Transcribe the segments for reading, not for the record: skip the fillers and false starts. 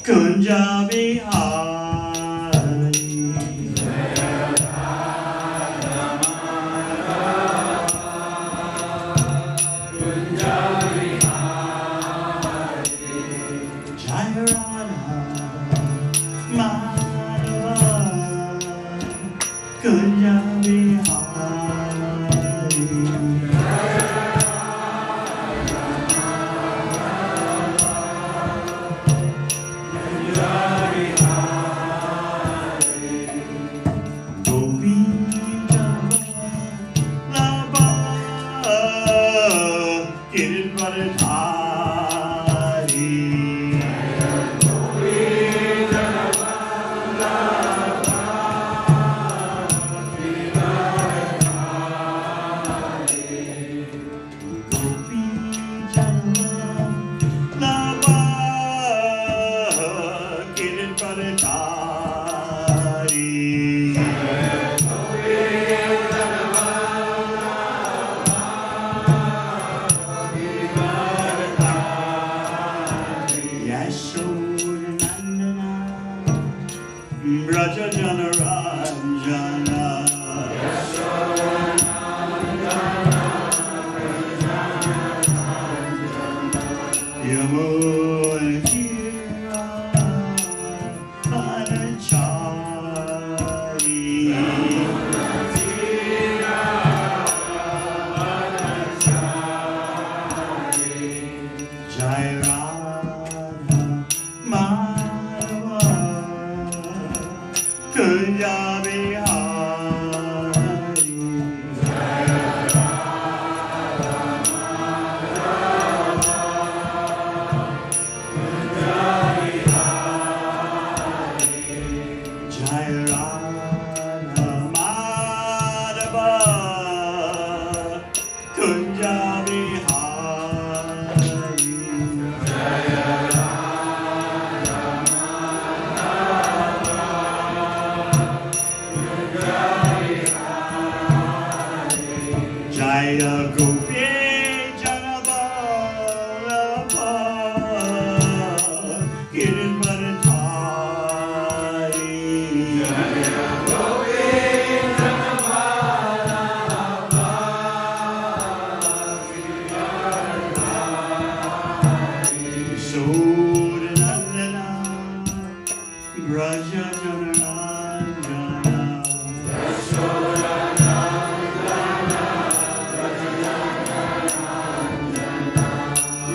Kunja Bihari. Jaya Radha Madhava Kunja Bihari. Braja Jana Ranjana Yamuna Kira Anachari Jai Radha Madhava Kunja Bihari. Jai Radha Madhava Kunja Bihari. Jaya Gopi Janaballabha Giridvaradhari. Jaya Gopi Janaballabha Giridvaradhari. Sudhanandana Braja Janaranjana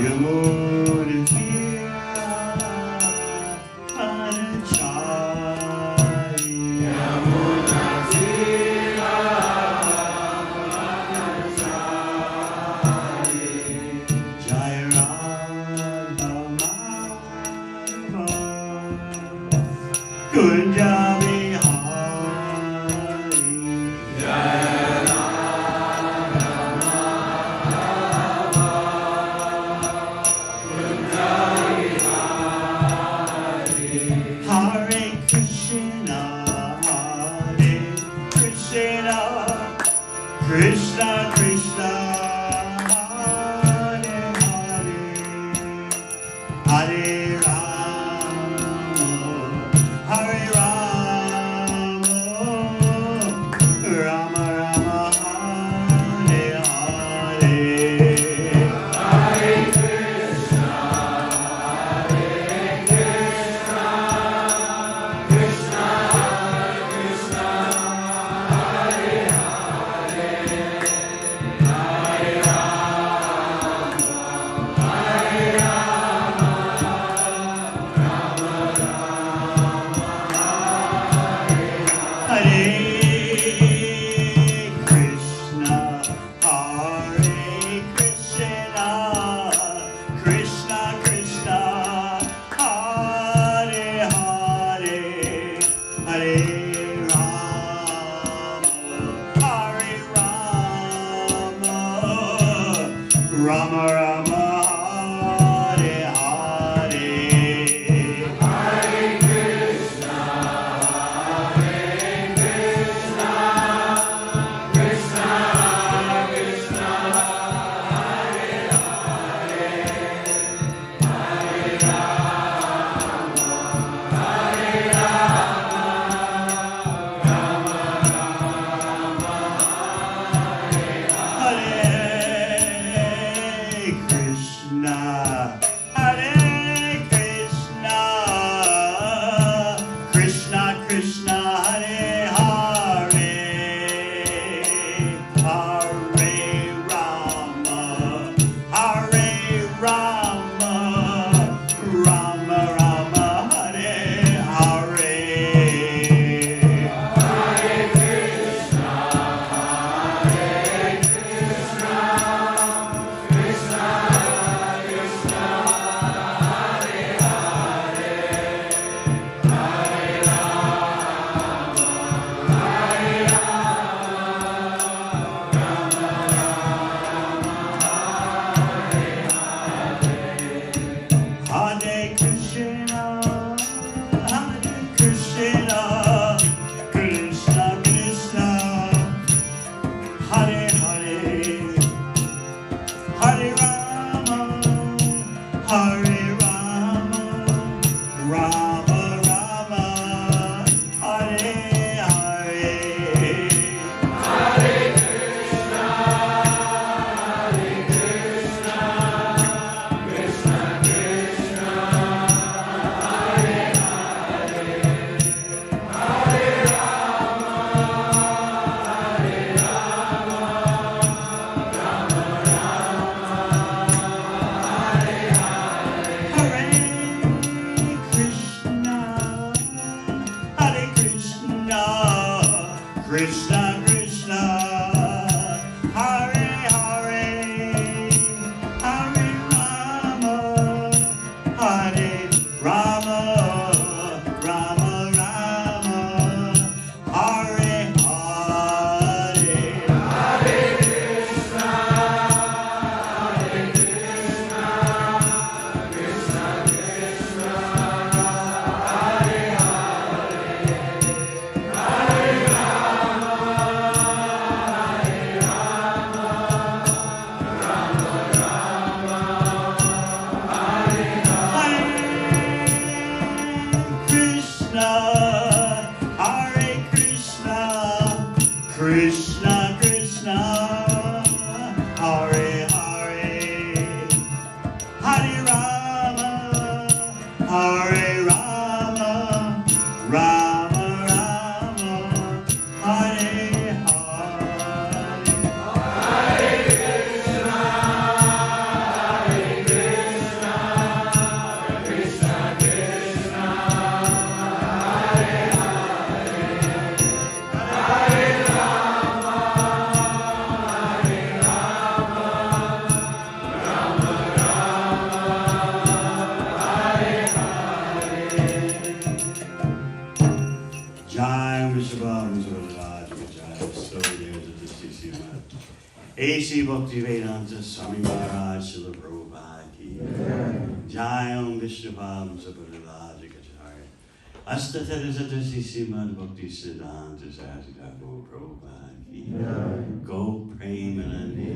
Yamuna Kira Anachari. Yamuna Kira Anachari. Jai Radha Madhava Kunja Bihari. Jai Hare Krishna, Krishna Krishna, Hare Hare, Hare Rama, Hare Rama, Rama Rama, Hare Hare. Hare Krishna, Krishna Krishna, Hare Hare, Hare Rama, Hare Rama, Krishna Krishna, Hare Hare, Hare Rama, Hare Rama, Rama Rama, Hare Hare. Krishna Krishna, Hare Hare, Hare Rama, Hare Rama, Rama Rama, Hare Hare. Jai Vishwabham Sarvadaj Vijay Stoyas Sisima A.C. Bhaktivedanta Swami Maharaj Srila Prabhupada Ki Jai Om Vishwabham Sarvadaj Vijay Astatara Sata Sisima Bhakti Siddhanta Sarvadaj Prabhupada Ki Go Premanande.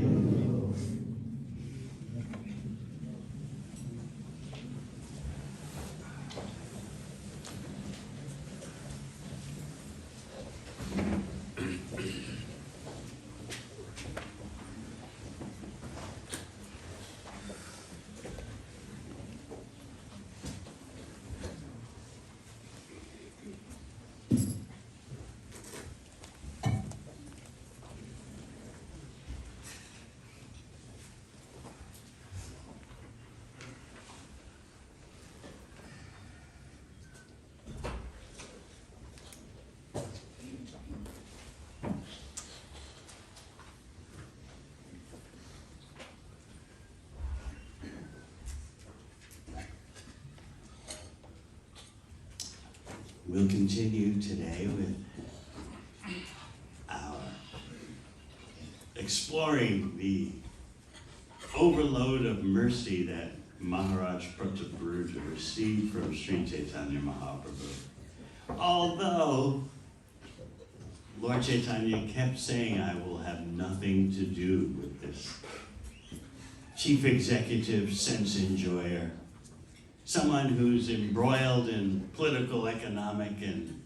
We'll continue today with our exploring the overload of mercy that Maharaja Prataparuja received from Sri Chaitanya Mahaprabhu. Although Lord Chaitanya kept saying, I will have nothing to do with this chief executive sense enjoyer, someone who's embroiled in political, economic, and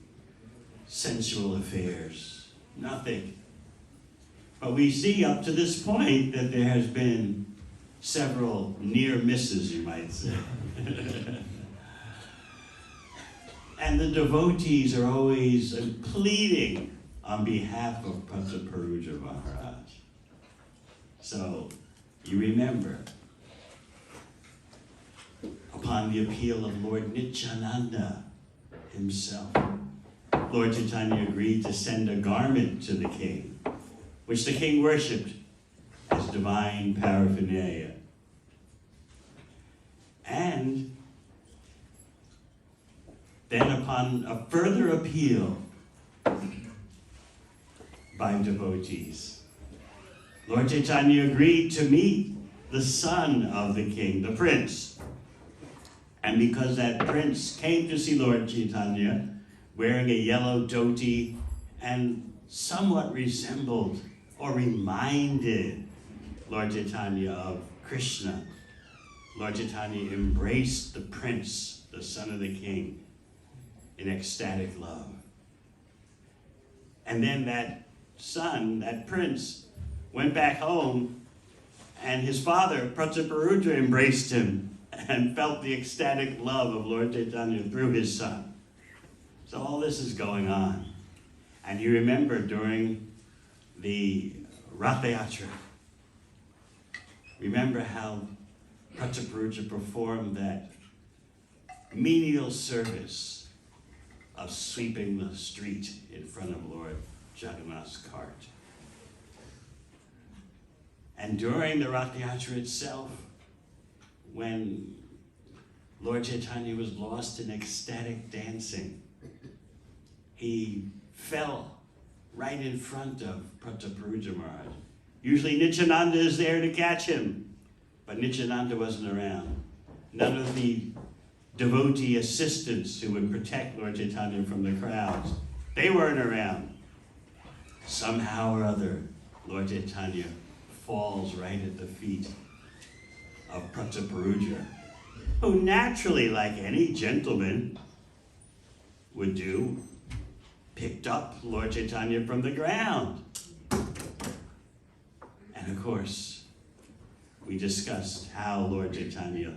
sensual affairs. Nothing. But we see up to this point that there has been several near misses, you might say. And the devotees are always pleading on behalf of Prataparuja Maharaj. So, you remember, upon the appeal of Lord Nityananda himself, Lord Chaitanya agreed to send a garment to the king, which the king worshipped as divine paraphernalia. And then upon a further appeal by devotees, Lord Chaitanya agreed to meet the son of the king, the prince. And because that prince came to see Lord Chaitanya wearing a yellow dhoti and somewhat resembled or reminded Lord Chaitanya of Krishna, Lord Chaitanya embraced the prince, the son of the king, in ecstatic love. And then that son, that prince, went back home, and his father, Prataparuja, embraced him and felt the ecstatic love of Lord Chaitanya through his son. So all this is going on. And you remember during the Ratha Yatra, remember how Prataparuja performed that menial service of sweeping the street in front of Lord Jagannath's cart. And during the Rath Yatra itself, when Lord Chaitanya was lost in ecstatic dancing, he fell right in front of Prataparuja Maharaj. Usually Nityananda is there to catch him, but Nityananda wasn't around. None of the devotee assistants who would protect Lord Chaitanya from the crowds, they weren't around. Somehow or other, Lord Chaitanya falls right at the feet of Prataparuja, who naturally, like any gentleman would do, picked up Lord Chaitanya from the ground. And of course, we discussed how Lord Chaitanya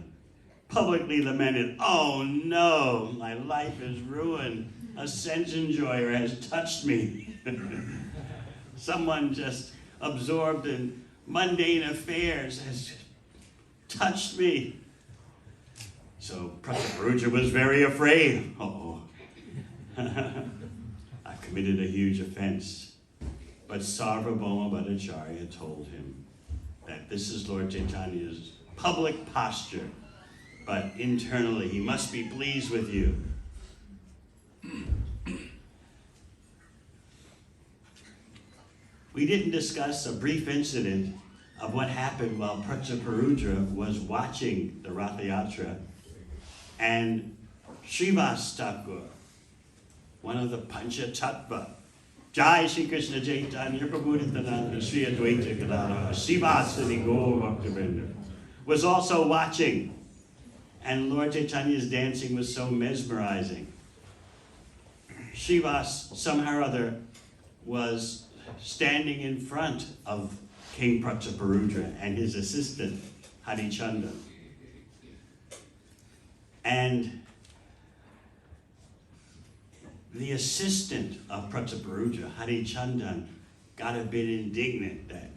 publicly lamented, "Oh no, my life is ruined. A sense enjoyer has touched me." Someone just absorbed in mundane affairs has touched me. So Prataparuja was very afraid. Uh-oh. I've committed a huge offense. But Sarvabhauma Bhattacharya told him that this is Lord Chaitanya's public posture, but internally he must be pleased with you. We didn't discuss a brief incident of what happened while Prataparuja was watching the Rath Yatra, and Srivas Thakur, one of the Panchatattva, Jai Shri Krishna Chaitanya Prabhu Nityananda Sri Advaita Gadadhara Srivasadi Gaur Bhaktivinoda, was also watching, and Lord Chaitanya's dancing was so mesmerizing. Srivas, somehow or other, was standing in front of King Prataparuja and his assistant, Harichandan. And the assistant of Prataparuja, Harichandan, got a bit indignant that,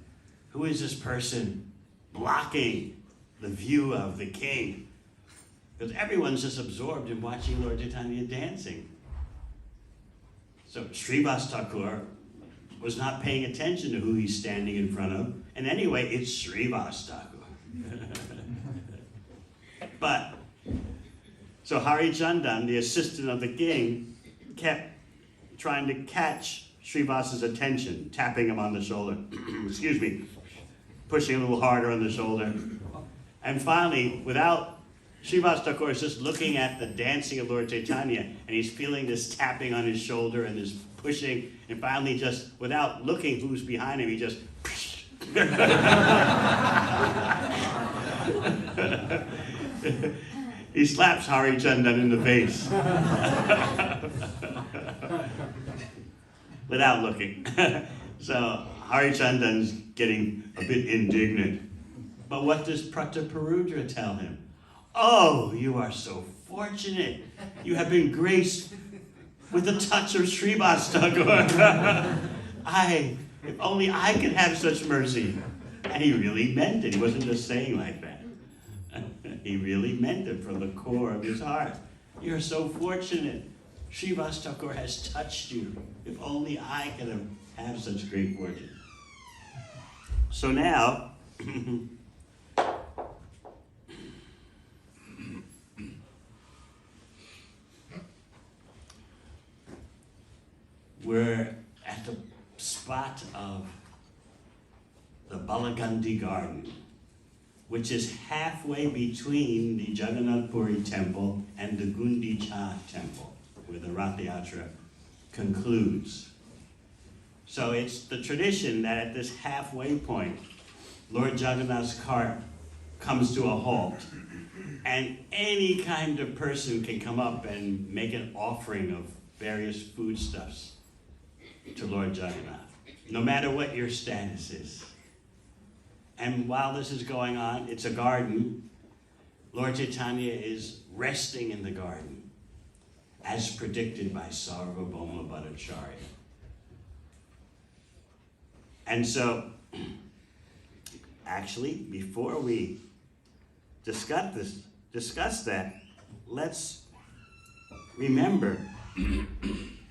who is this person blocking the view of the king? Because everyone's just absorbed in watching Lord Chaitanya dancing. So Srivas Thakur was not paying attention to who he's standing in front of. And anyway, it's Srivas Thakur. But, so Harichandan, the assistant of the king, kept trying to catch Srivas's attention, tapping him on the shoulder. Excuse me, pushing a little harder on the shoulder. And finally, without, Srivas Thakur is just looking at the dancing of Lord Chaitanya, and he's feeling this tapping on his shoulder and this pushing, and finally just, without looking who's behind him, he just he slaps Harichandan in the face. Without looking. So Harichandan's getting a bit indignant. But what does Prataparuja tell him? "Oh, you are so fortunate. You have been graced with the touch of Srivas Thakur. If only I could have such mercy." And he really meant it. He wasn't just saying like that. He really meant it from the core of his heart. "You're so fortunate. Srivas Thakur has touched you. If only I could have such great fortune." So now, we're at the spot of the Balagandhi Garden, which is halfway between the Jagannath Puri temple and the Gundicha temple, where the Rath Yatra concludes. So it's the tradition that at this halfway point, Lord Jagannath's cart comes to a halt, and any kind of person can come up and make an offering of various foodstuffs to Lord Jagannath, no matter what your status is. And while this is going on, it's a garden. Lord Chaitanya is resting in the garden, as predicted by Sarvabhauma Bhattacharya. And so, actually, before we discuss that, let's remember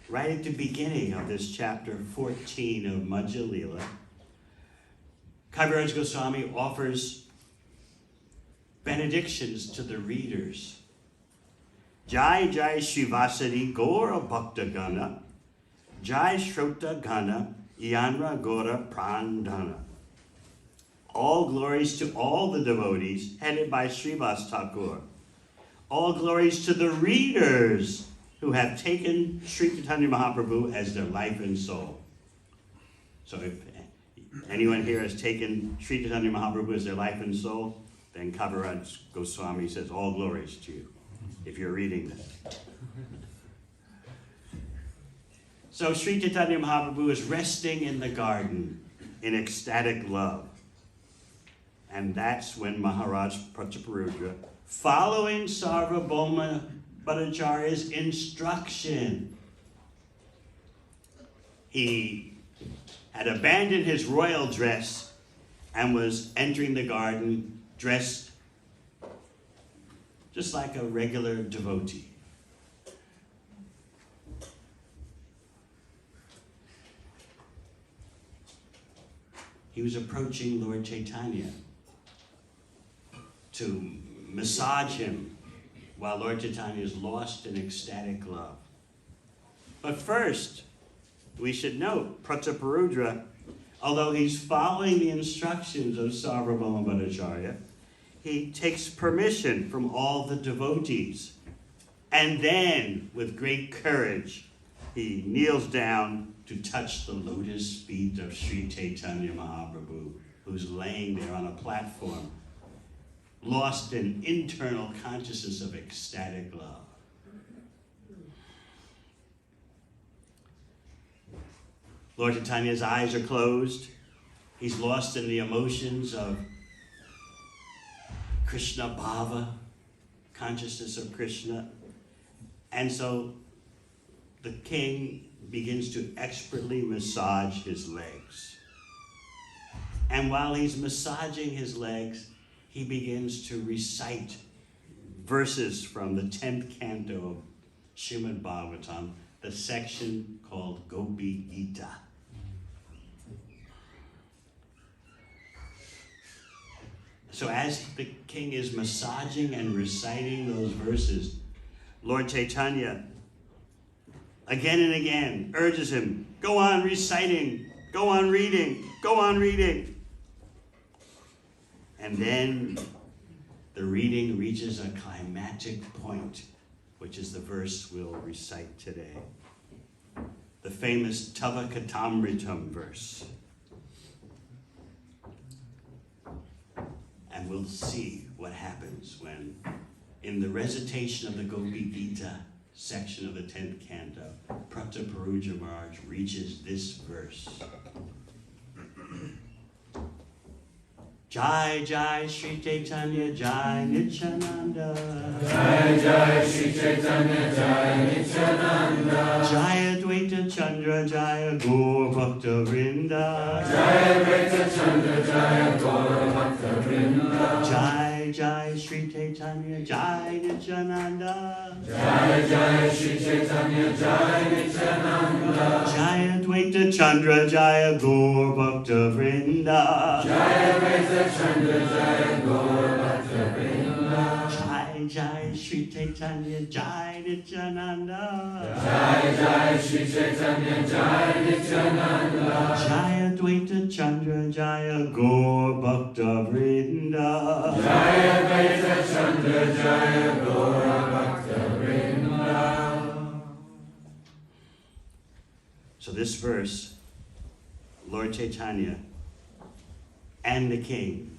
right at the beginning of this chapter 14 of Madhya Lila, Kaviraj Goswami offers benedictions to the readers. Jai Jai Shivasari Gora Bhakta Gana, Jai Shrota Gana, Yanra Gora Prandhana. All glories to all the devotees, headed by Srivas Thakur. All glories to the readers who have taken Sri Chaitanya Mahaprabhu as their life and soul. So if anyone here has taken Sri Chaitanya Mahaprabhu as their life and soul, then Kaviraj Goswami says all glories to you, if you're reading that. So Sri Chaitanya Mahaprabhu is resting in the garden in ecstatic love. And that's when Maharaj Prataparudra, following Sarvabhauma Bhattacharya's instruction, he had abandoned his royal dress and was entering the garden dressed just like a regular devotee. He was approaching Lord Chaitanya to massage him while Lord Chaitanya is lost in ecstatic love. But first, we should note, Prataparudra, although he's following the instructions of Sarvabhauma Bhattacharya, he takes permission from all the devotees. And then, with great courage, he kneels down to touch the lotus feet of Sri Chaitanya Mahaprabhu, who's laying there on a platform, lost in internal consciousness of ecstatic love. Lord Chaitanya's eyes are closed. He's lost in the emotions of Krishna Bhava, consciousness of Krishna. And so the king begins to expertly massage his legs. And while he's massaging his legs, he begins to recite verses from the 10th canto of Srimad Bhagavatam, the section called Gopi Gita. So as the king is massaging and reciting those verses, Lord Chaitanya again and again urges him, go on reciting, go on reading, go on reading. And then the reading reaches a climactic point, which is the verse we'll recite today. The famous Tava Katamritam verse. And we'll see what happens when, in the recitation of the Gopi Gita section of the 10th canto, Prataparudra Maharaj reaches this verse. Jai Jai Sri Chaitanya Jai Nityananda. Jai Jai Sri Chaitanya Jai Nityananda. Jaya Dvaita Chandra Jaya Gaur Bhakta Vrinda. Jaya Dvaita Chandra Jaya Gaur Bhakta Vrinda. Jai Jai Sri Chaitanya Jai Nityananda. Jai Jai Sri Chaitanya Jai Nityananda. Jaya Dvaita Chandra Jaya Gaur Bhakta Vrinda. Jaya Dvaita Chandra Jaya Gaur Bhakta Vrinda. Jai Jai Sri Chaitanya Jai Nityananda. Jai Jai Sri Chaitanya Jai Nityananda. Jaya Dvaita Chandra Jaya Gaur Bhakta Vrinda. Jaya Dvaita Chandra Jaya Gaur Bhakta Vrinda. So this verse, Lord Chaitanya and the king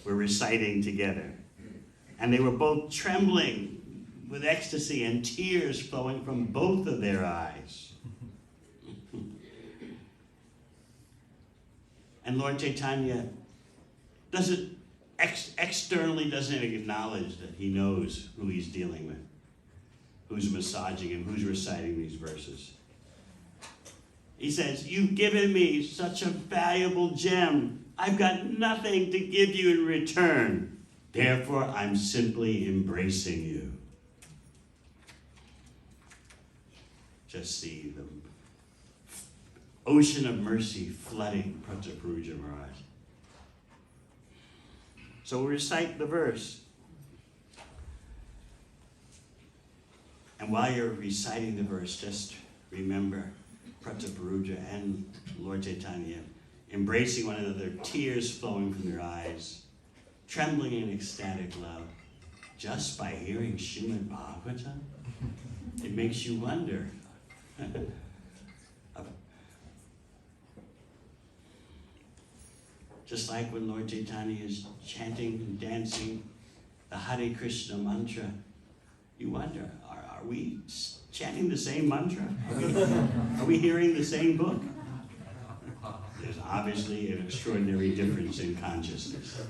were reciting together. And they were both trembling with ecstasy and tears flowing from both of their eyes. And Lord Chaitanya externally doesn't acknowledge that he knows who he's dealing with, who's massaging him, who's reciting these verses. He says, you've given me such a valuable gem. I've got nothing to give you in return. Therefore, I'm simply embracing you. just see the ocean of mercy flooding Pratapuruja Maharaj. So we'll recite the verse. And while you're reciting the verse, just remember Pratapuruja and Lord Chaitanya embracing one another, tears flowing from their eyes, trembling in ecstatic love, just by hearing Srimad Bhagavatam. It makes you wonder. Just like when Lord Chaitanya is chanting and dancing the Hare Krishna mantra, you wonder, are we chanting the same mantra? Are we hearing the same book? There's obviously an extraordinary difference in consciousness.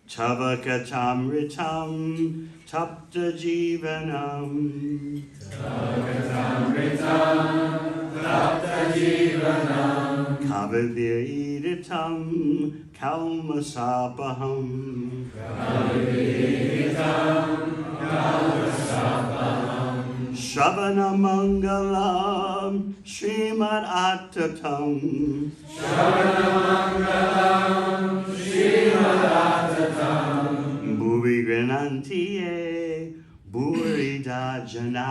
Tavakatamritam tapta jivanam. Tavakatamritam tapta jivanam. Kaviviritam kalmasapaham. Kaviviritam kalmasapaham. Shravana mangalam Srimad Atatam. Shravana mangalam Srimad Atatam. Bhuvi granantiye burida jana.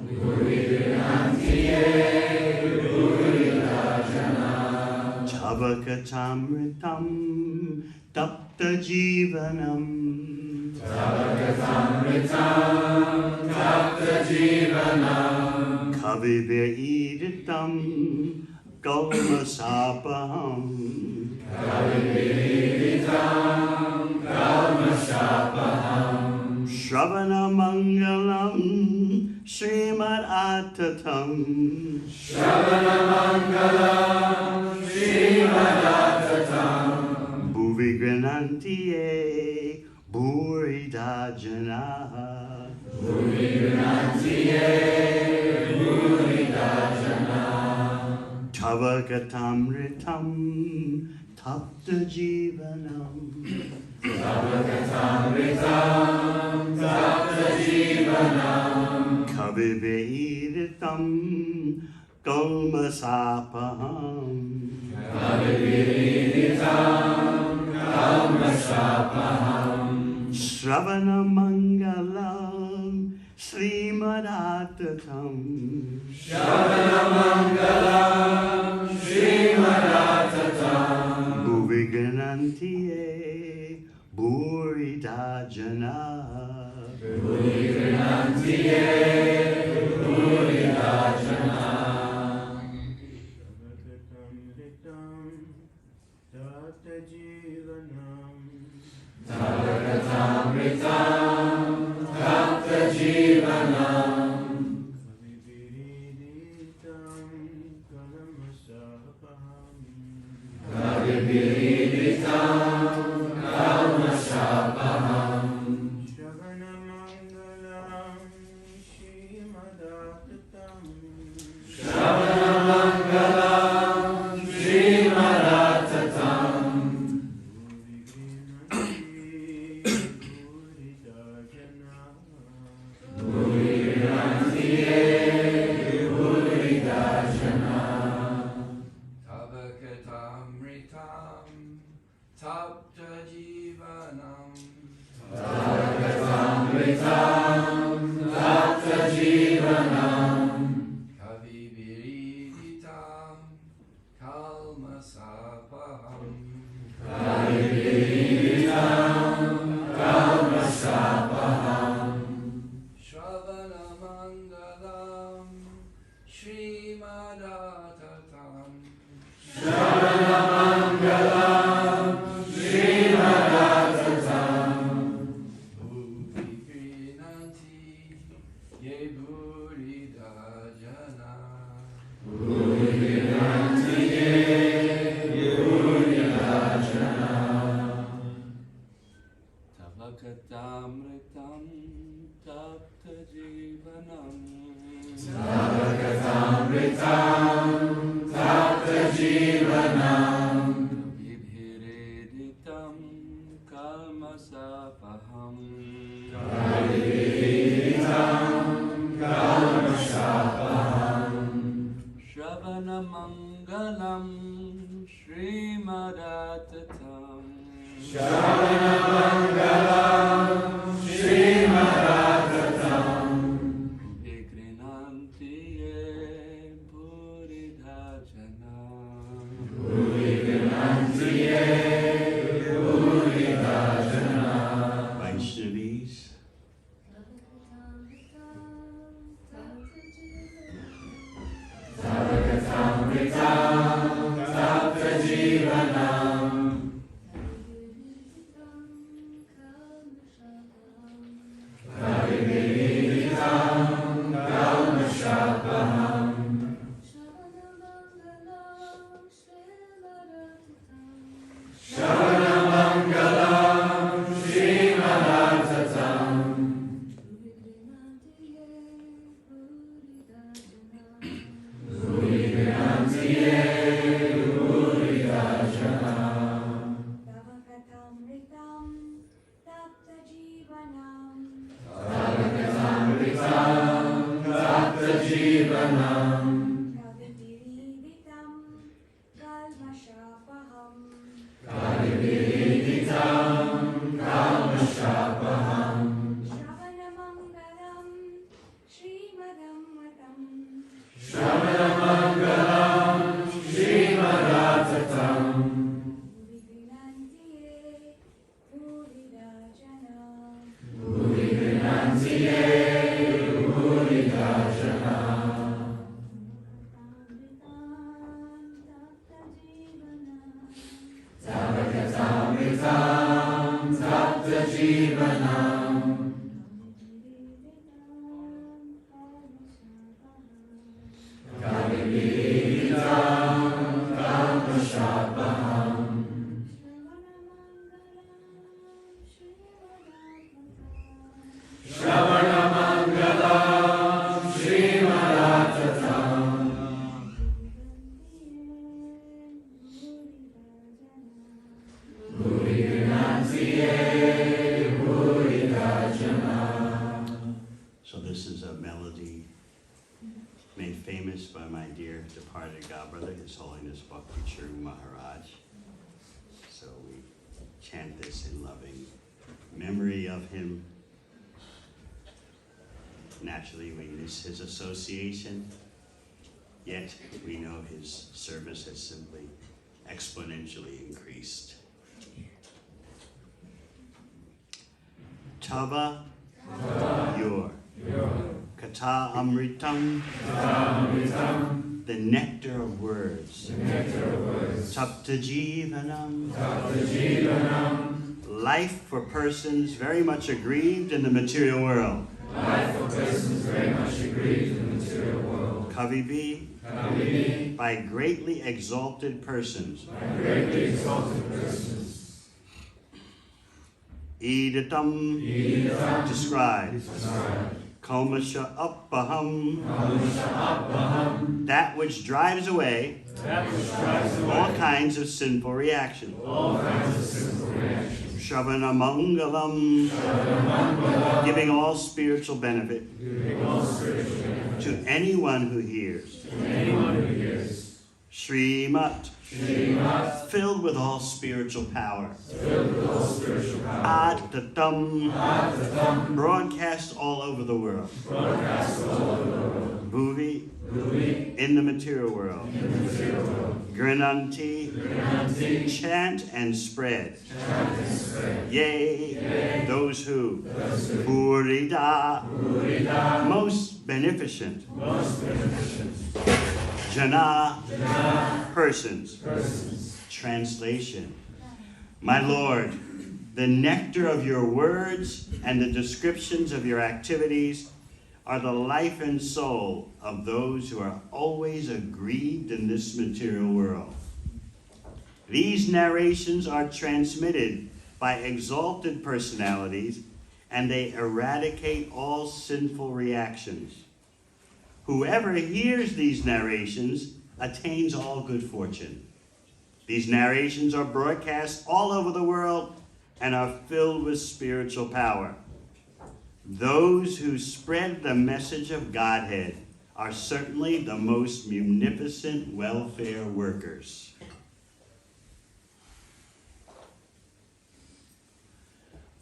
Bhuvi granantiye burida jana. Tavakatamritam tapta jivanam. Tavakatamritam tapta jivanam. Kaviviritam kalmasapaham. Kaviviritam kalmasapaham. Shravana mangalam Srimad Atatam. Shravana mangalam Srimad Atatam. Bhuvi granantiye burida jana. Bhuvi granantiye burida jana. Tavakatamritam tapta jivanam. Tavakatamritam tapta jivanam. Kaviviritam kalmasapaham. Kaviviritam kalmasapaham. Shravana mangalam Srimad Atatam. Shravana mangalam Srimad Atatam. Bhuvi granantiye burida jana. Bhuvi granantiye burida jana. Tavakatamritam tapta jivanam. Kaviviritam kalmasapaham. Shravana mangalam Srimad Atatam. Shravana mangalam Srimad Atatam. Bhuvi granantiye burida jana. Tavakatamritam tapta jivanam. Tavakatamritam tapta jivanam. Kaviviritam kalmasapaham. Kaviviritam kalmasapaham. Shravana mangalam Srimad Atatam. Shravana mangalam Srimad Atatam. Bhuvi granantiye burida jana. Bhuvi granantiye burida jana. Tavakatamritam tapta jivanam. Tavakatamritam tapta jivanam. Kaviviritam kalmasapaham. Kaviviritam made famous by my dear departed godbrother, His Holiness Bhakti Churu Maharaj. So we chant this in loving memory of him. Naturally, we miss his association, yet we know his service has simply exponentially increased. Tava, your. Kata Amritam, the nectar of words. Tapta Jivanam, life for persons very much aggrieved in the material world. Kavibi, by greatly exalted persons. Idatam, described. Kalmasha appaham, that which drives away all kinds of sinful reactions. Shravana Mangalam, giving all spiritual benefit to anyone who hears. Srimat, filled with all spiritual power. Adatam, broadcast all over the world. Bhuvi, in the material world. Grinanti, chant and spread. Yea, those who. Purida, most beneficent. Jana, persons. Translation. My Lord, the nectar of your words and the descriptions of your activities are the life and soul of those who are always aggrieved in this material world. These narrations are transmitted by exalted personalities, and they eradicate all sinful reactions. Whoever hears these narrations attains all good fortune. These narrations are broadcast all over the world and are filled with spiritual power. Those who spread the message of Godhead are certainly the most munificent welfare workers.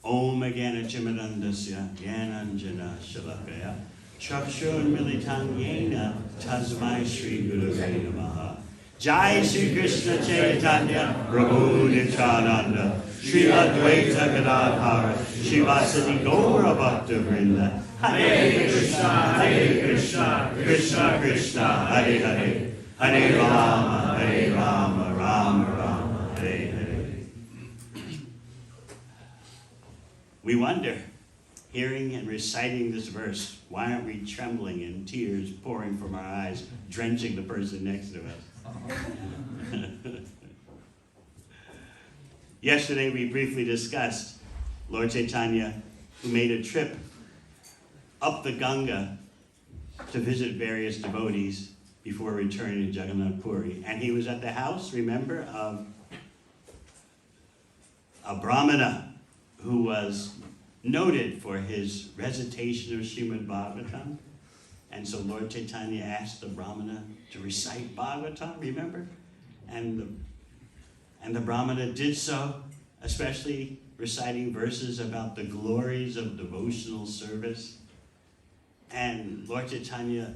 Om Agana Chimadandasya Gyananjana Shalakaya Chakshur Militan Yena Tasmai Shri Gurave Namaha. Jai Shri Krishna Chaitanya Prabhu Nityananda Shri Advaita Gadadhara Shivasati Gaura Bhakta Vrinda. Hare Krishna, Krishna Krishna, Hare Hare, Hare Rama, Rama Rama, Hare Hare. We wonder, hearing and reciting this verse, why aren't we trembling and tears pouring from our eyes, drenching the person next to us? Yesterday we briefly discussed Lord Chaitanya, who made a trip up the Ganga to visit various devotees before returning to Jagannath Puri. And he was at the house, remember, of a Brahmana who was noted for his recitation of Srimad Bhagavatam. And so Lord Chaitanya asked the Brahmana to recite Bhagavatam, remember? And the Brahmana did so, especially reciting verses about the glories of devotional service. And Lord Chaitanya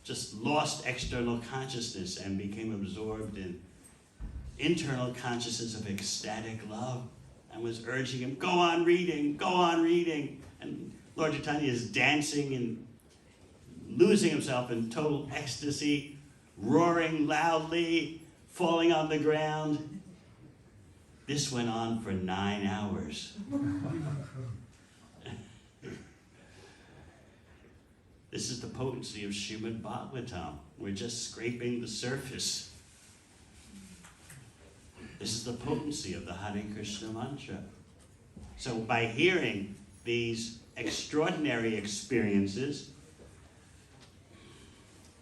just lost external consciousness and became absorbed in internal consciousness of ecstatic love and was urging him, go on reading, go on reading. And Lord Chaitanya is dancing and losing himself in total ecstasy, roaring loudly, falling on the ground. This went on for 9 hours. This is the potency of Srimad Bhagavatam. We're just scraping the surface. This is the potency of the Hare Krishna mantra. So by hearing these extraordinary experiences,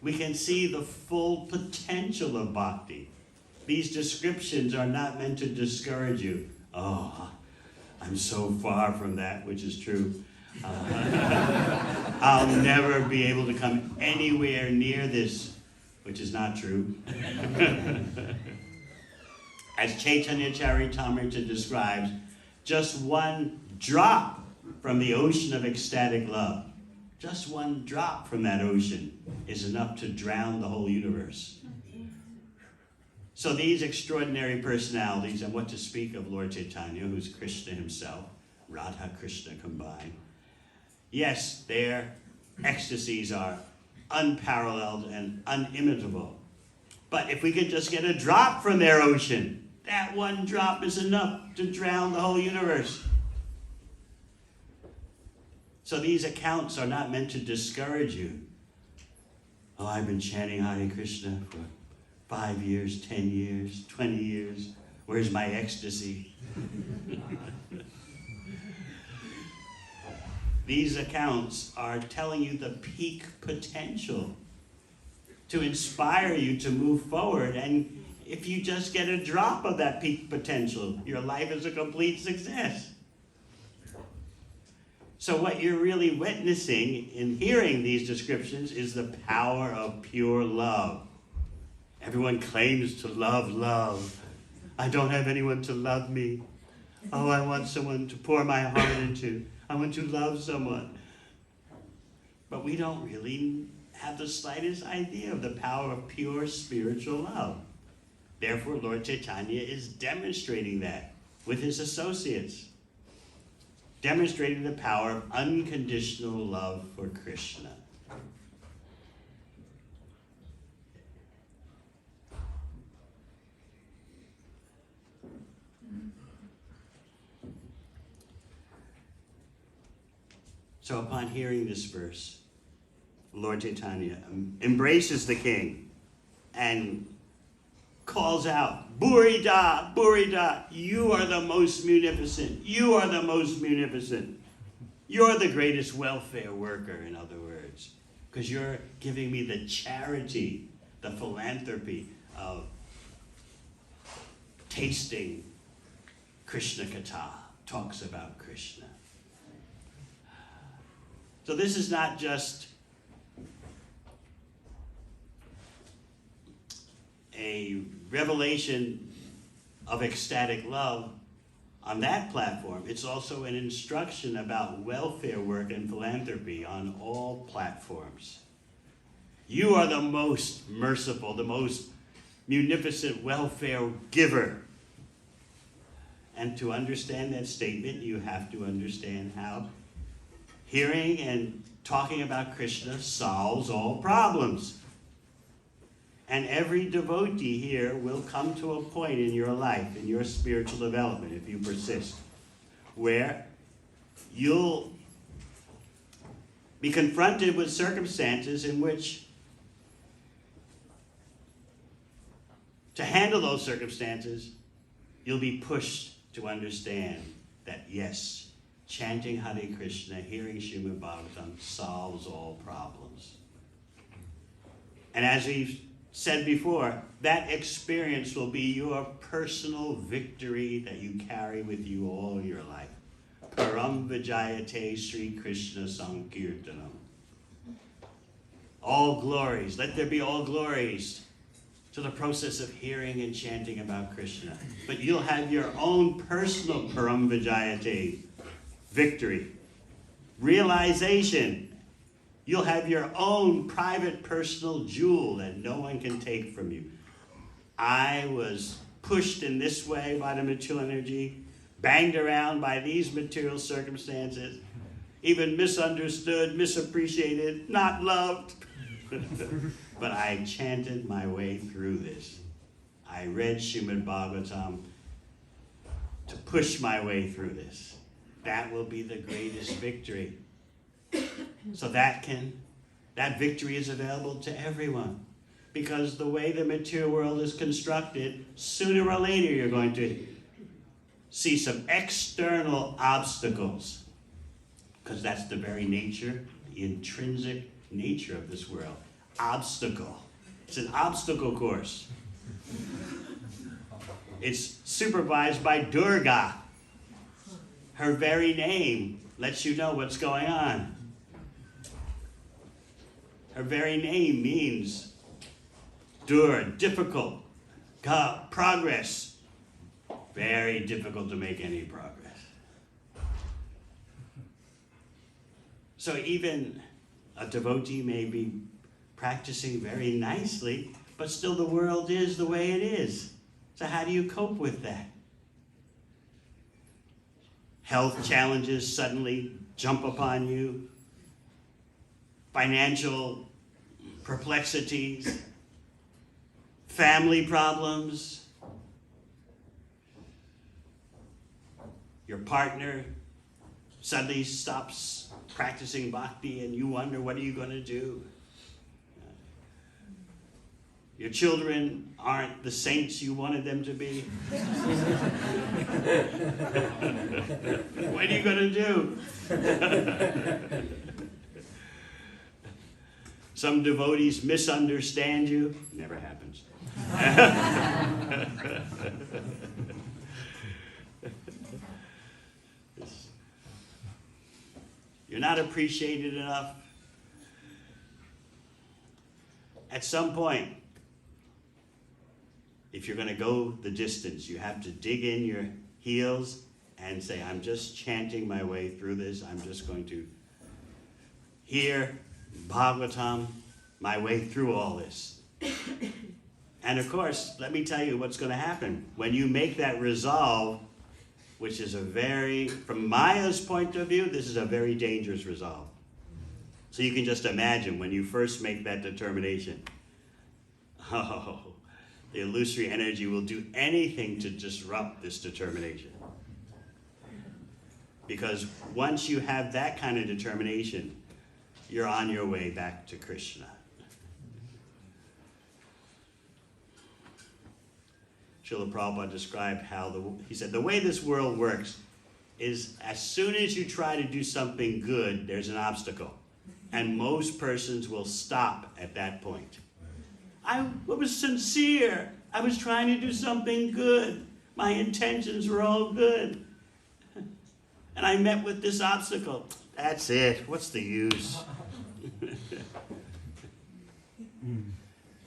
we can see the full potential of bhakti. These descriptions are not meant to discourage you. Oh, I'm so far from that, which is true. I'll never be able to come anywhere near this, which is not true. As Chaitanya Charitamrita describes, just one drop from the ocean of ecstatic love, just one drop from that ocean is enough to drown the whole universe. So these extraordinary personalities, and what to speak of Lord Chaitanya, who's Krishna himself, Radha Krishna combined, yes, their ecstasies are unparalleled and unimitable. But if we could just get a drop from their ocean, that one drop is enough to drown the whole universe. So these accounts are not meant to discourage you. Oh, I've been chanting Hare Krishna for 5 years, 10 years, 20 years. Where's my ecstasy? These accounts are telling you the peak potential to inspire you to move forward. And if you just get a drop of that peak potential, your life is a complete success. So what you're really witnessing in hearing these descriptions is the power of pure love. Everyone claims to love love. I don't have anyone to love me. Oh, I want someone to pour my heart into. I want to love someone. But we don't really have the slightest idea of the power of pure spiritual love. Therefore, Lord Chaitanya is demonstrating that with his associates, demonstrating the power of unconditional love for Krishna. So upon hearing this verse, Lord Chaitanya embraces the king and calls out, Burida, Burida, you are the most munificent. You are the most munificent. You're the greatest welfare worker, in other words, because you're giving me the charity, the philanthropy of tasting Krishna Katha, talks about Krishna. So this is not just a revelation of ecstatic love on that platform. It's also an instruction about welfare work and philanthropy on all platforms. You are the most merciful, the most munificent welfare giver. And to understand that statement, you have to understand how hearing and talking about Krishna solves all problems. And every devotee here will come to a point in your life, in your spiritual development, if you persist, where you'll be confronted with circumstances in which, to handle those circumstances, you'll be pushed to understand that, yes, chanting Hare Krishna, hearing Srimad Bhagavatam solves all problems. And as we've said before, that experience will be your personal victory that you carry with you all your life. Param Vijayate Sri Krishna Sankirtanam. All glories, let there be all glories to the process of hearing and chanting about Krishna. But you'll have your own personal Param Vijayate victory, realization. You'll have your own private personal jewel that no one can take from you. I was pushed in this way by the material energy, banged around by these material circumstances, even misunderstood, misappreciated, not loved. But I chanted my way through this. I read Srimad Bhagavatam to push my way through this. That will be the greatest victory. So that victory is available to everyone. Because the way the material world is constructed, sooner or later you're going to see some external obstacles. Because that's the very nature, the intrinsic nature of this world. Obstacle. It's an obstacle course. It's supervised by Durga. Her very name lets you know what's going on. Her very name means difficult, progress. Very difficult to make any progress. So even a devotee may be practicing very nicely, but still the world is the way it is. So how do you cope with that? Health challenges suddenly jump upon you. Financial perplexities. Family problems. Your partner suddenly stops practicing bhakti and you wonder, what are you going to do? Your children aren't the saints you wanted them to be. What are you going to do? Some devotees misunderstand you. Never happens. You're not appreciated enough. At some point, if you're going to go the distance, you have to dig in your heels and say, I'm just chanting my way through this. I'm just going to hear Bhagavatam my way through all this. And of course, let me tell you what's going to happen. When you make that resolve, which is from Maya's point of view, this is a very dangerous resolve. So you can just imagine when you first make that determination, the illusory energy will do anything to disrupt this determination. Because once you have that kind of determination, you're on your way back to Krishna. Srila Prabhupada described how he said, the way this world works is as soon as you try to do something good, there's an obstacle. And most persons will stop at that point. I was sincere. I was trying to do something good. My intentions were all good. And I met with this obstacle. That's it. What's the use?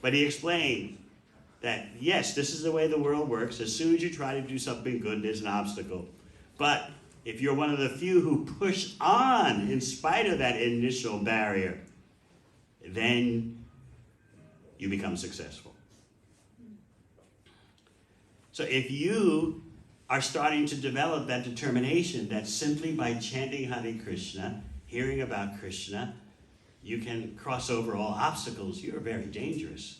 But he explained that, yes, this is the way the world works. As soon as you try to do something good, there's an obstacle. But if you're one of the few who push on in spite of that initial barrier, then you become successful. So if you are starting to develop that determination that simply by chanting Hare Krishna, hearing about Krishna, you can cross over all obstacles, you're very dangerous.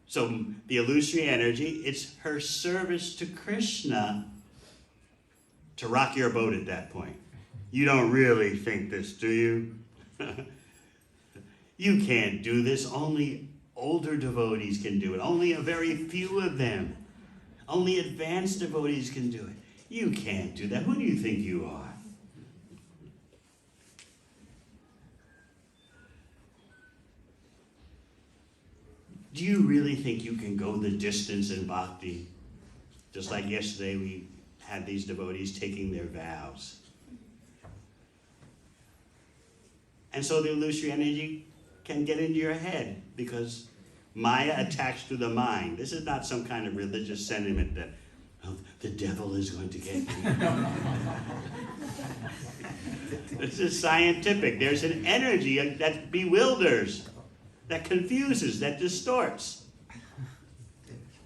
So the illusory energy, it's her service to Krishna to rock your boat at that point. You don't really think this, do you? You can't do this. Only older devotees can do it. Only a very few of them. Only advanced devotees can do it. You can't do that. Who do you think you are? Do you really think you can go the distance in bhakti? Just like yesterday we had these devotees taking their vows. And so the illusory energy can get into your head because Maya attached to the mind. This is not some kind of religious sentiment that, oh, the devil is going to get me. This is scientific. There's an energy that bewilders, that confuses, that distorts.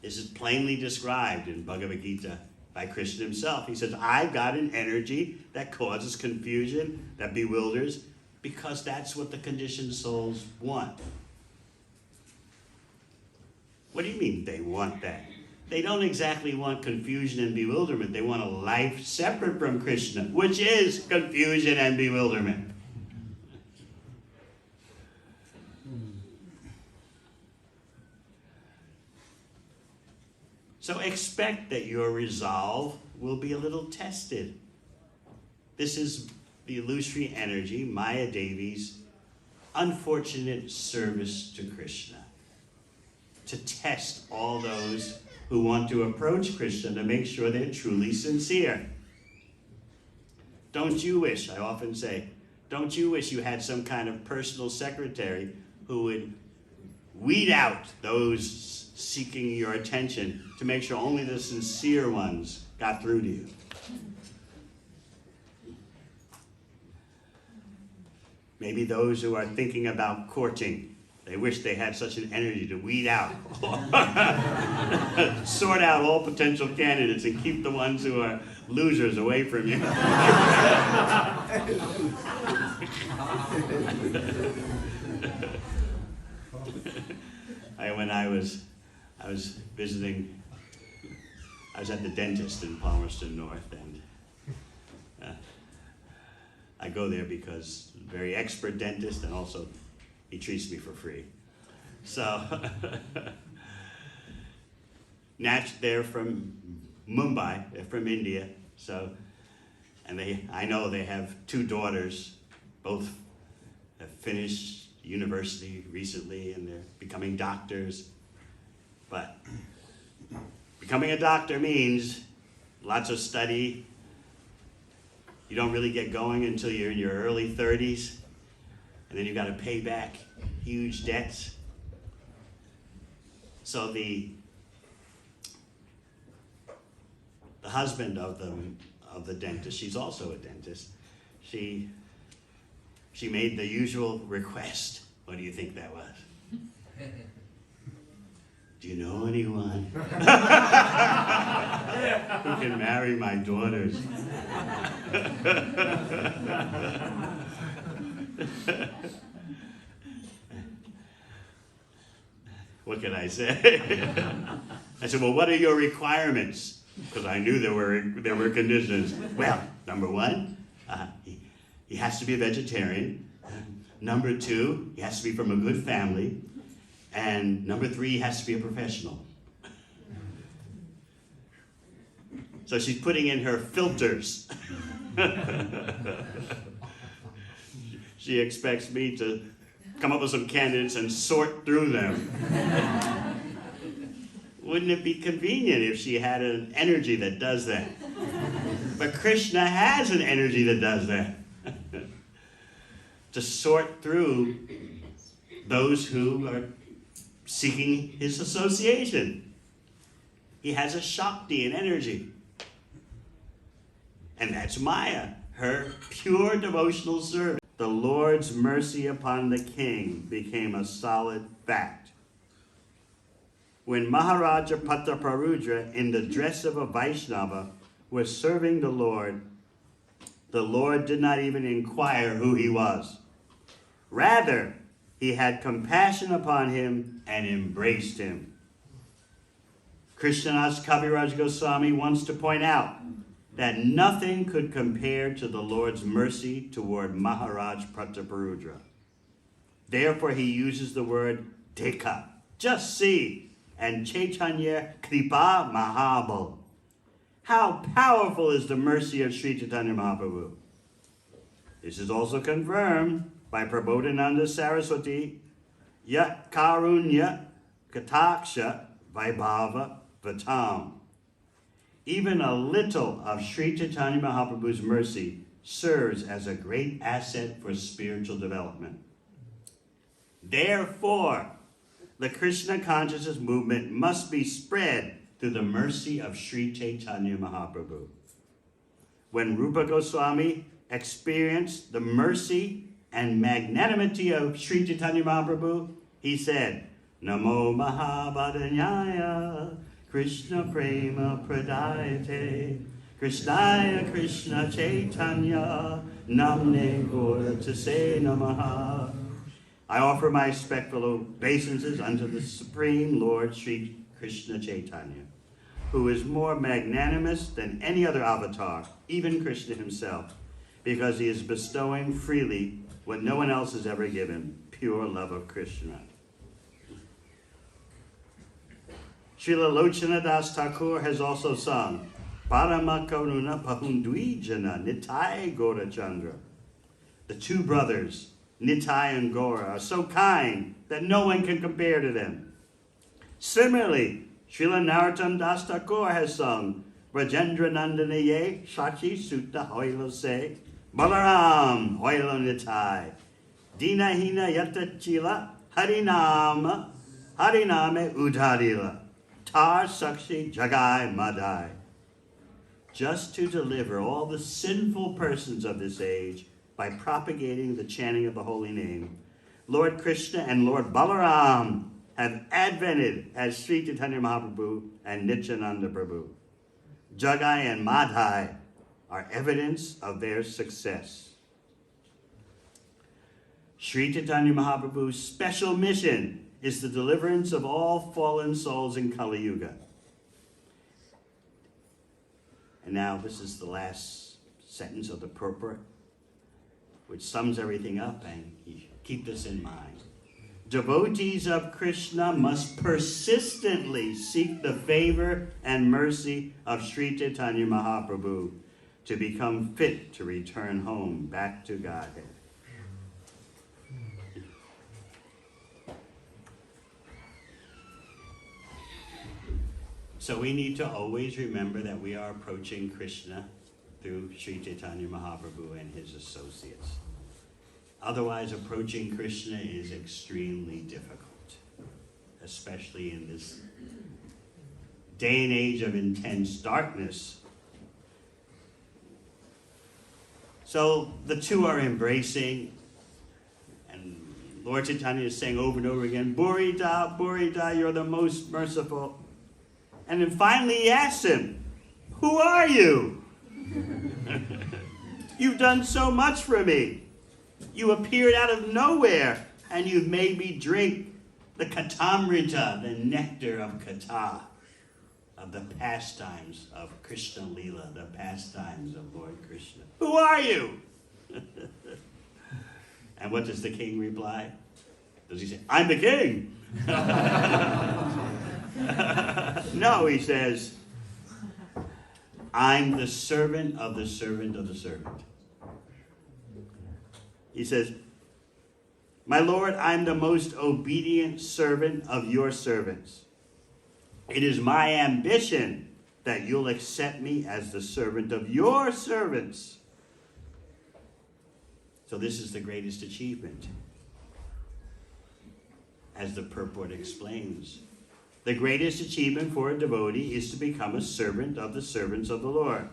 This is plainly described in Bhagavad Gita by Krishna himself. He says, I've got an energy that causes confusion, that bewilders, because that's what the conditioned souls want. What do you mean they want that? They don't exactly want confusion and bewilderment. They want a life separate from Krishna, which is confusion and bewilderment. So expect that your resolve will be a little tested. This is the illusory energy, Maya Devi's unfortunate service to Krishna. To test all those who want to approach Krishna to make sure they're truly sincere. Don't you wish, I often say, don't you wish you had some kind of personal secretary who would weed out those seeking your attention to make sure only the sincere ones got through to you? Maybe those who are thinking about courting, they wish they had such an energy to weed out, sort out all potential candidates and keep the ones who are losers away from you. When I was visiting, I was at the dentist in Palmerston North, and I go there because very expert dentist, and also he treats me for free. So, they're from Mumbai, they're from India, so, and I know they have 2 daughters, both have finished university recently, and they're becoming doctors. But becoming a doctor means lots of study. You don't really get going until you're in your early 30s, and then you've got to pay back huge debts. So the husband of the dentist, she's also a dentist, she made the usual request. What do you think that was? Do you know anyone who can marry my daughters? What can I say? I said, well, what are your requirements? Because I knew there were conditions. Well, number 1, he has to be a vegetarian. Number 2, he has to be from a good family. And number 3, he has to be a professional. So she's putting in her filters. She expects me to come up with some candidates and sort through them. Wouldn't it be convenient if she had an energy that does that? But Krishna has an energy that does that. To sort through those who are seeking his association. He has a Shakti, an energy. And that's Maya, her pure devotional service. The Lord's mercy upon the king became a solid fact. When Maharaja Prataparudra, in the dress of a Vaishnava, was serving the Lord did not even inquire who he was. Rather, he had compassion upon him and embraced him. Krishnadas Kaviraj Goswami wants to point out that nothing could compare to the Lord's mercy toward Maharaj Prataparudra. Therefore, he uses the word dekha, just see, and Chaitanya Kripa Mahabal. How powerful is the mercy of Sri Chaitanya Mahaprabhu? This is also confirmed by Prabodhananda Saraswati, Yat Karunya Kataksha Vaibhava Vatam. Even a little of Sri Chaitanya Mahaprabhu's mercy serves as a great asset for spiritual development. Therefore, the Krishna consciousness movement must be spread through the mercy of Sri Chaitanya Mahaprabhu. When Rupa Goswami experienced the mercy and magnanimity of Sri Chaitanya Mahaprabhu, he said, Namo Mahabharanyaya Krishna Prema Pradayate Krishnaya Krishna Chaitanya Namne Gora Tase Namaha. I offer my respectful obeisances unto the Supreme Lord Sri Krishna Chaitanya, who is more magnanimous than any other avatar, even Krishna himself, because he is bestowing freely what no one else has ever given, pure love of Krishna. Srila Lochana Das Thakur has also sung, Parama Karuna Pahundwijana Nitai Gora Chandra. The 2 brothers, Nitai and Gora, are so kind that no one can compare to them. Similarly, Srila Narottam Das Thakur has sung, Brajendra Nandanaye, Shachi Sutta Hoilo Se, Balaram Hoilo Nitai, Dina Hina Yata Chila, Harinama, Hariname Udharila, Tar Sakshi Jagai Madai. Just to deliver all the sinful persons of this age by propagating the chanting of the holy name, Lord Krishna and Lord Balaram have advented as Sri Chaitanya Mahaprabhu and Nityananda Prabhu. Jagai and Madhai are evidence of their success. Sri Chaitanya Mahaprabhu's special mission is the deliverance of all fallen souls in Kali Yuga. And now this is the last sentence of the purport, which sums everything up, and keep this in mind. Devotees of Krishna must persistently seek the favor and mercy of Sri Chaitanya Mahaprabhu to become fit to return home back to Godhead. So we need to always remember that we are approaching Krishna through Sri Chaitanya Mahaprabhu and his associates. Otherwise, approaching Krishna is extremely difficult, especially in this day and age of intense darkness. So the two are embracing, and Lord Chaitanya is saying over and over again, Burita, Burita, you're the most merciful. And then finally he asks him, who are you? You've done so much for me. You appeared out of nowhere, and you've made me drink the Katamrita, the nectar of Kata, of the pastimes of Krishna Lila, the pastimes of Lord Krishna. Who are you? And what does the king reply? Does he say, I'm the king? No, he says, I'm the servant of the servant of the servant. He says, my Lord, I'm the most obedient servant of your servants. It is my ambition that you'll accept me as the servant of your servants. So this is the greatest achievement. As the purport explains, the greatest achievement for a devotee is to become a servant of the servants of the Lord.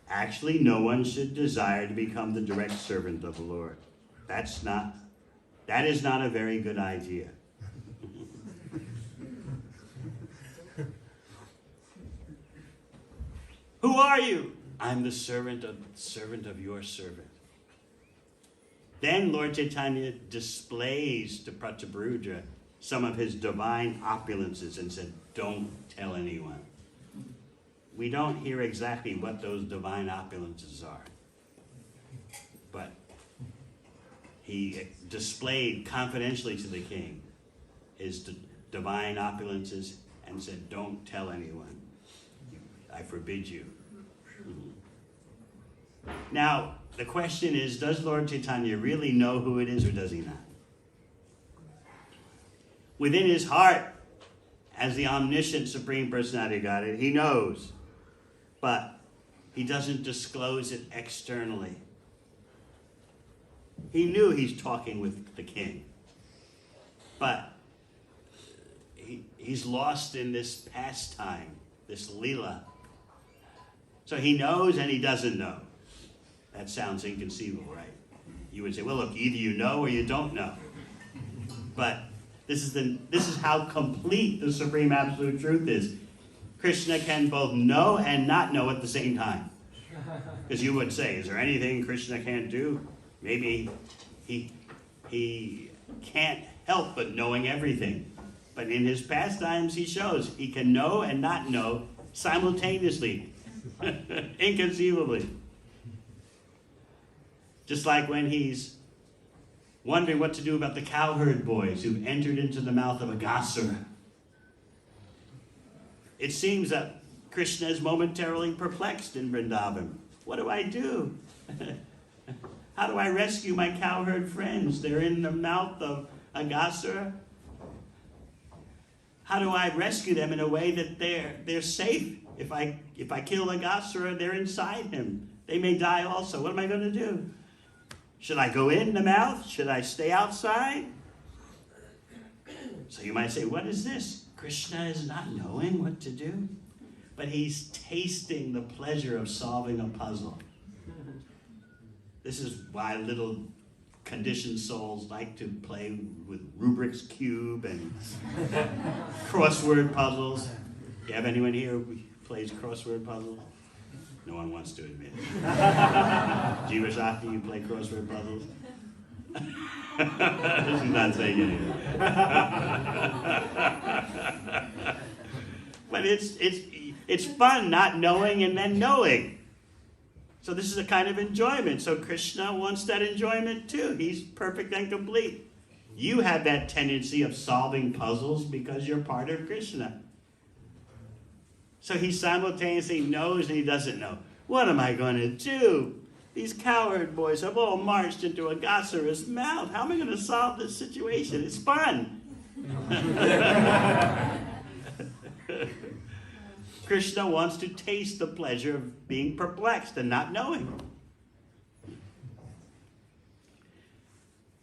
Actually, no one should desire to become the direct servant of the Lord. That is not a very good idea. Who are you? I'm the servant of your servant. Then Lord Chaitanya displays to Prataparudra some of his divine opulences and said, don't tell anyone. We don't hear exactly what those divine opulences are. But he displayed confidentially to the king his divine opulences and said, don't tell anyone. I forbid you. Now, the question is, does Lord Chaitanya really know who it is, or does he not? Within his heart, as the omniscient Supreme Personality of Godhead, he knows, but he doesn't disclose it externally. He knew he's talking with the king, but he's lost in this pastime, this lila. So he knows and he doesn't know. That sounds inconceivable, right? You would say, well, look, either you know or you don't know. But this is how complete the Supreme Absolute Truth is. Krishna can both know and not know at the same time. Because you would say, is there anything Krishna can't do? Maybe he can't help but knowing everything. But in his pastimes, he shows he can know and not know simultaneously, inconceivably. Just like when he's wondering what to do about the cowherd boys who entered into the mouth of Agasura. It seems that Krishna is momentarily perplexed in Vrindavan. What do I do? How do I rescue my cowherd friends? They're in the mouth of Agasura. How do I rescue them in a way that they're safe If I kill a Gasura, they're inside him. They may die also. What am I going to do? Should I go in the mouth? Should I stay outside? So you might say, what is this? Krishna is not knowing what to do, but he's tasting the pleasure of solving a puzzle. This is why little conditioned souls like to play with Rubik's Cube and crossword puzzles. You have anyone here who plays crossword puzzles? No one wants to admit it. Jiva Shakti, you play crossword puzzles? This is not saying anything. But it's fun not knowing and then knowing. So this is a kind of enjoyment. So Krishna wants that enjoyment too. He's perfect and complete. You have that tendency of solving puzzles because you're part of Krishna. So he simultaneously knows and he doesn't know. What am I going to do? These coward boys have all marched into a Gasura's mouth. How am I going to solve this situation? It's fun. Krishna wants to taste the pleasure of being perplexed and not knowing.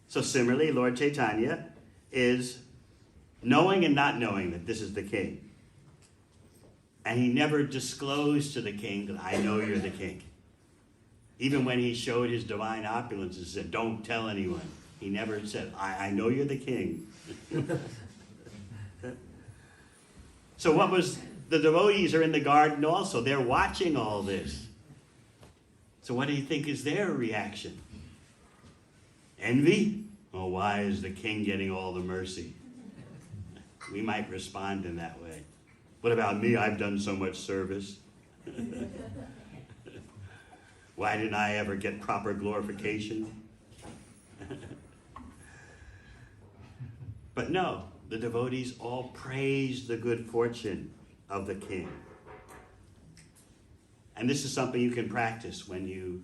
So similarly, Lord Chaitanya is knowing and not knowing that this is the king. And he never disclosed to the king that I know you're the king. Even when he showed his divine opulence and said, don't tell anyone. He never said, I know you're the king. So what was, the devotees are in the garden also. They're watching all this. So what do you think is their reaction? Envy? Oh, why is the king getting all the mercy? We might respond in that way. What about me? I've done so much service. Why didn't I ever get proper glorification? But no, the devotees all praise the good fortune of the king. And this is something you can practice when you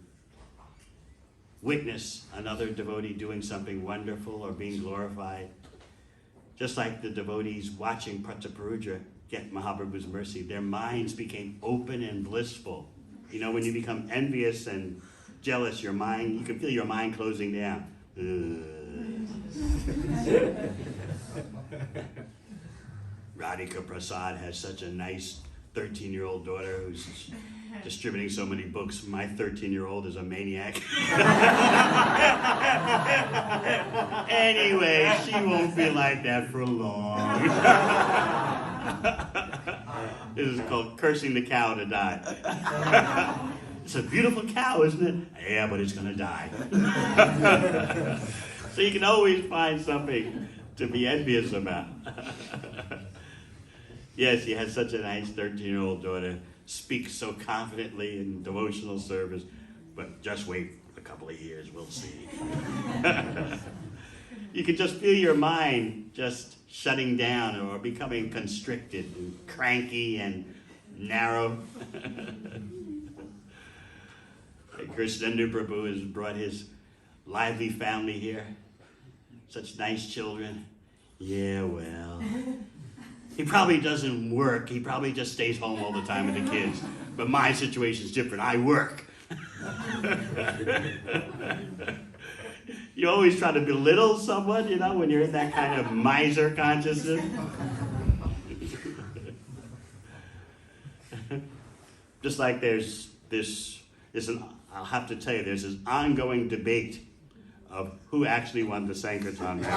witness another devotee doing something wonderful or being glorified. Just like the devotees watching Prataparudra get Mahaprabhu's mercy, their minds became open and blissful. You know, when you become envious and jealous, your mind, you can feel your mind closing down. Radhika Prasad has such a nice 13-year-old daughter who's distributing so many books. My 13-year-old is a maniac. Anyway, she won't be like that for long. This is called cursing the cow to die. It's a beautiful cow, isn't it? Yeah, but it's going to die. So you can always find something to be envious about. Yes, he has such a nice 13-year-old daughter, speaks so confidently in devotional service, but just wait a couple of years, we'll see. You can just feel your mind just shutting down or becoming constricted and cranky and narrow. Krishnendu Prabhu has brought his lively family here. Such nice children. Yeah, well, he probably doesn't work. He probably just stays home all the time with the kids. But my situation's different. I work. You always try to belittle someone, you know, when you're in that kind of miser consciousness. Just like I'll have to tell you, there's this ongoing debate of who actually won the Sankirtan match.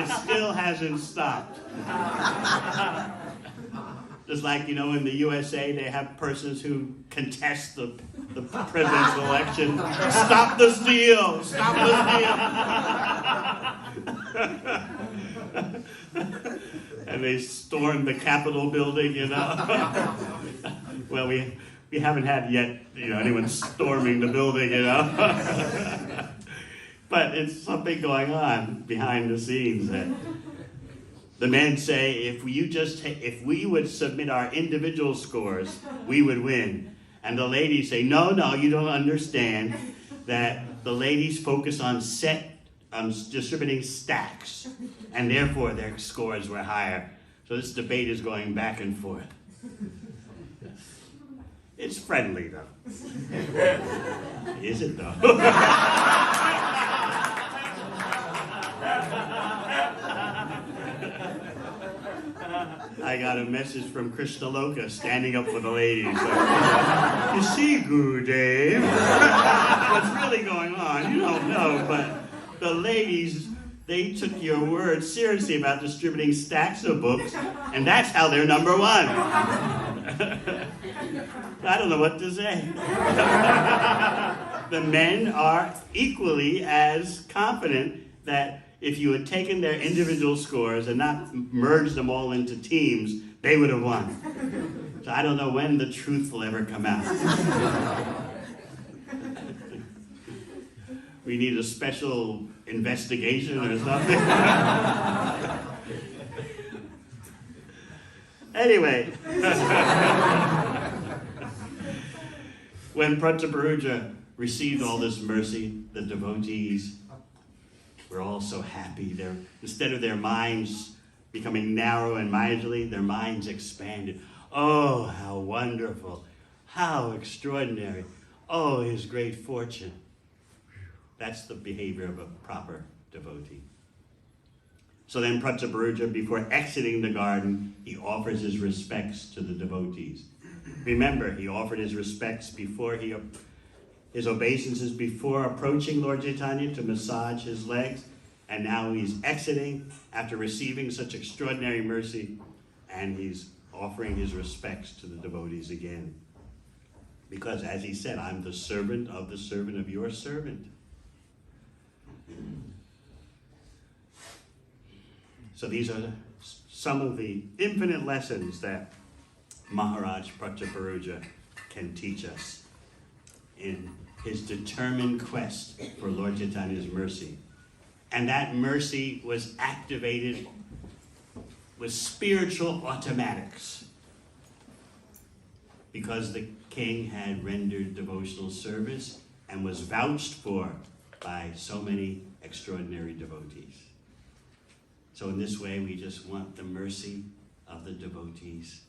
It still hasn't stopped. Just like, you know, in the USA, they have persons who contest the president's election. Stop the steal! Stop the steal! And they stormed the Capitol building, you know. Well, we haven't had yet, you know, anyone storming the building, you know. But it's something going on behind the scenes that the men say, if we would submit our individual scores, we would win. And the ladies say, no, you don't understand that the ladies focus on set distributing stacks, and therefore their scores were higher. So this debate is going back and forth. It's friendly, though. Is it, though? I got a message from Krishna Loka standing up for the ladies. You see, Gurudev, what's really going on? You don't know, but the ladies, they took your word seriously about distributing stacks of books, and that's how they're number one. I don't know what to say. The men are equally as confident that if you had taken their individual scores and not merged them all into teams, they would have won. So I don't know when the truth will ever come out. We need a special investigation or something. Anyway. When Prataparuja received all this mercy, the devotees were all so happy. Instead of their minds becoming narrow and miserly, their minds expanded. Oh, how wonderful. How extraordinary. Oh, his great fortune. That's the behavior of a proper devotee. So then Prataparuja, before exiting the garden, he offers his respects to the devotees. Remember, he offered his respects before his obeisances before approaching Lord Chaitanya to massage his legs, and now he's exiting after receiving such extraordinary mercy, and he's offering his respects to the devotees again. Because as he said, I'm the servant of your servant. So these are some of the infinite lessons that Maharaj Prataparuja can teach us in his determined quest for Lord Chaitanya's mercy. And that mercy was activated with spiritual automatics because the king had rendered devotional service and was vouched for by so many extraordinary devotees. So in this way, we just want the mercy of the devotees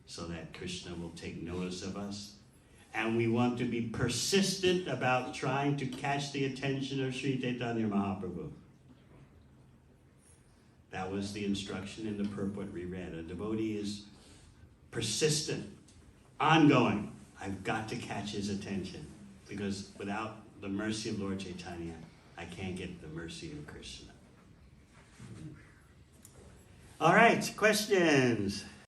so that Krishna will take notice of us. And we want to be persistent about trying to catch the attention of Sri Chaitanya Mahaprabhu. That was the instruction in the purport we read. A devotee is persistent, ongoing. I've got to catch his attention, because without the mercy of Lord Chaitanya, I can't get the mercy of Krishna. All right, questions?